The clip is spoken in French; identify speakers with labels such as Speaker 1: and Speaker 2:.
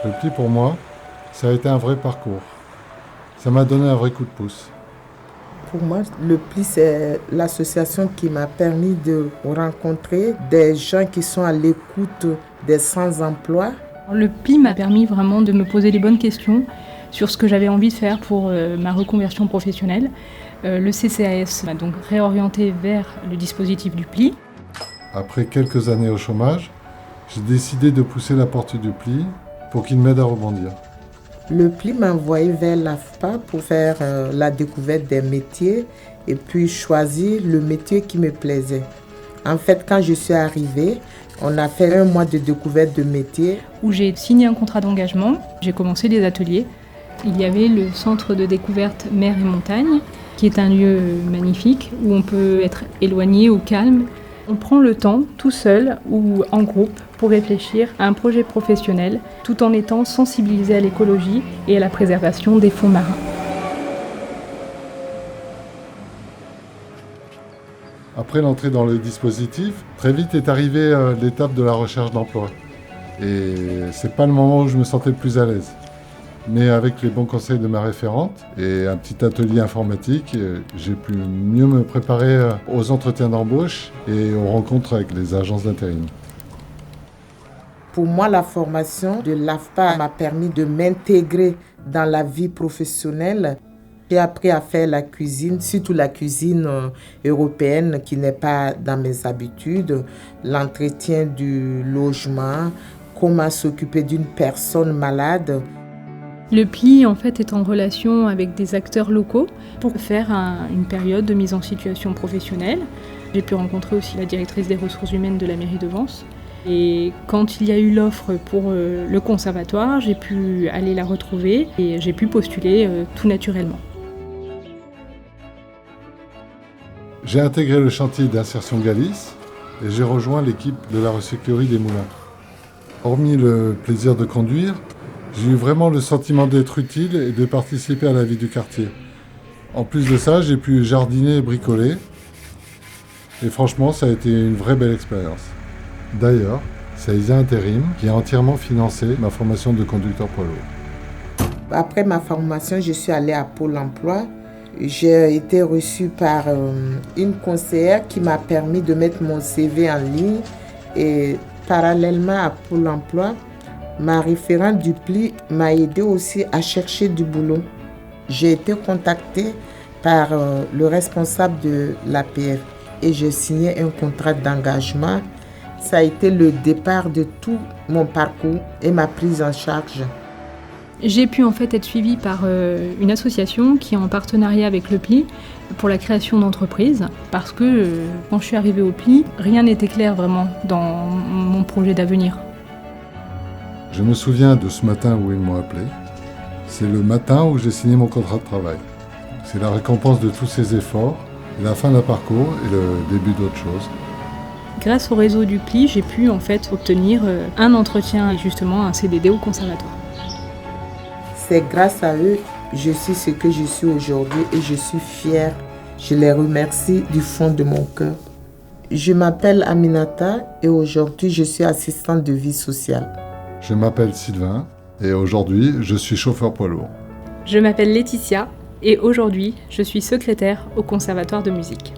Speaker 1: Le pli pour moi, ça a été un vrai parcours. Ça m'a donné un vrai coup de pouce.
Speaker 2: Pour moi, le pli, c'est l'association qui m'a permis de rencontrer des gens qui sont à l'écoute des sans-emploi.
Speaker 3: Le pli m'a permis vraiment de me poser les bonnes questions sur ce que j'avais envie de faire pour ma reconversion professionnelle. Le CCAS m'a donc réorienté vers le dispositif du pli.
Speaker 1: Après quelques années au chômage, j'ai décidé de pousser la porte du pli pour qu'il m'aide à rebondir.
Speaker 2: Le pli m'a envoyé vers l'AFPA pour faire la découverte des métiers et puis choisir le métier qui me plaisait. En fait, quand je suis arrivée, on a fait 1 mois de découverte de métier.
Speaker 3: Où j'ai signé un contrat d'engagement, j'ai commencé des ateliers. Il y avait le centre de découverte mer et montagne, qui est un lieu magnifique où on peut être éloigné au calme. On prend le temps, tout seul ou en groupe, pour réfléchir à un projet professionnel, tout en étant sensibilisé à l'écologie et à la préservation des fonds marins.
Speaker 1: Après l'entrée dans le dispositif, très vite est arrivée l'étape de la recherche d'emploi. Et c'est pas le moment où je me sentais le plus à l'aise. Mais avec les bons conseils de ma référente et un petit atelier informatique, j'ai pu mieux me préparer aux entretiens d'embauche et aux rencontres avec les agences d'intérim.
Speaker 2: Pour moi, la formation de l'AFPA m'a permis de m'intégrer dans la vie professionnelle. J'ai appris à faire la cuisine, surtout la cuisine européenne qui n'est pas dans mes habitudes, l'entretien du logement, comment s'occuper d'une personne malade.
Speaker 3: Le pli, en fait, est en relation avec des acteurs locaux pour faire une période de mise en situation professionnelle. J'ai pu rencontrer aussi la directrice des ressources humaines de la mairie de Vence. Et quand il y a eu l'offre pour le conservatoire, j'ai pu aller la retrouver et j'ai pu postuler tout naturellement.
Speaker 1: J'ai intégré le chantier d'insertion Galice et j'ai rejoint l'équipe de la recyclerie des Moulins. Hormis le plaisir de conduire, j'ai eu vraiment le sentiment d'être utile et de participer à la vie du quartier. En plus de ça, j'ai pu jardiner et bricoler. Et franchement, ça a été une vraie belle expérience. D'ailleurs, c'est Isa Intérim qui a entièrement financé ma formation de conducteur poids lourd.
Speaker 2: Après ma formation, je suis allée à Pôle emploi. J'ai été reçue par une conseillère qui m'a permis de mettre mon CV en ligne. Et parallèlement à Pôle emploi, ma référente du pli m'a aidé aussi à chercher du boulot. J'ai été contactée par le responsable de l'APF et j'ai signé un contrat d'engagement. Ça a été le départ de tout mon parcours et ma prise en charge.
Speaker 3: J'ai pu en fait être suivie par une association qui est en partenariat avec le pli pour la création d'entreprises parce que quand je suis arrivée au pli, rien n'était clair vraiment dans mon projet d'avenir.
Speaker 1: Je me souviens de ce matin où ils m'ont appelé. C'est le matin où j'ai signé mon contrat de travail. C'est la récompense de tous ces efforts, la fin d'un parcours et le début d'autre chose.
Speaker 3: Grâce au réseau du pli, j'ai pu en fait obtenir un entretien et justement un CDD au conservatoire.
Speaker 2: C'est grâce à eux que je suis ce que je suis aujourd'hui et je suis fière. Je les remercie du fond de mon cœur. Je m'appelle Aminata et aujourd'hui je suis assistante de vie sociale.
Speaker 1: Je m'appelle Sylvain et aujourd'hui je suis chauffeur poids lourd.
Speaker 3: Je m'appelle Laetitia et aujourd'hui je suis secrétaire au Conservatoire de musique.